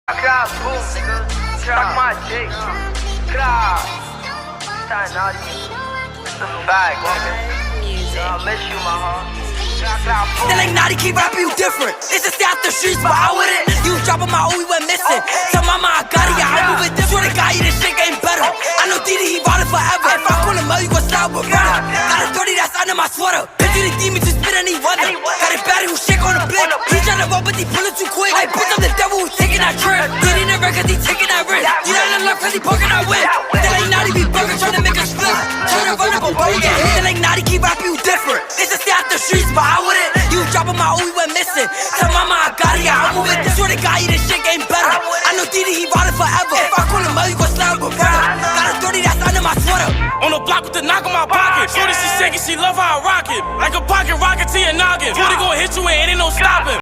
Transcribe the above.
Crowd, boom, nigga. Suck my dick. Crowd. Starting naughty. It's a bag, nigga. I miss you, my heart. They like naughty, keep rapping you different. It's just out the streets, but I with it. You dropping my O, we went missing. Tell mama I got it, yeah, I move it different. Swear to God, this shit ain't better. I know Didi, he bought it forever. If I call him out, you gon' slide with brother. Got a 30 that's under my sweater. Bitch, you the demon, just spit any weather. Got a baddie who shake on the blick. He tryna roll, but he pullin' too quick. Hey, bitch, I'm the devil who's taking that trip. Didi never cause he taking that risk. You not in love cause he poking that whip. They like naughty, be bugging, tryna make a split. Tryna run up a boy, get hit. They like naughty, keep rapping you different. It's just out the streets, but I with it. You dropping my O, we went missing. Tell mama I got it, yeah, I move it. Swear to God, this shit ain't better. I know Didi, he bought it forever. If I call him out, you gon' slide with brother. Got a 30 that's under my sweater. On the block with the knock on my pocket. Shorty, she shaking, she love how I rock it. Like a pocket rocket to your noggin. Shorty gon' hit you and ain't no stopping.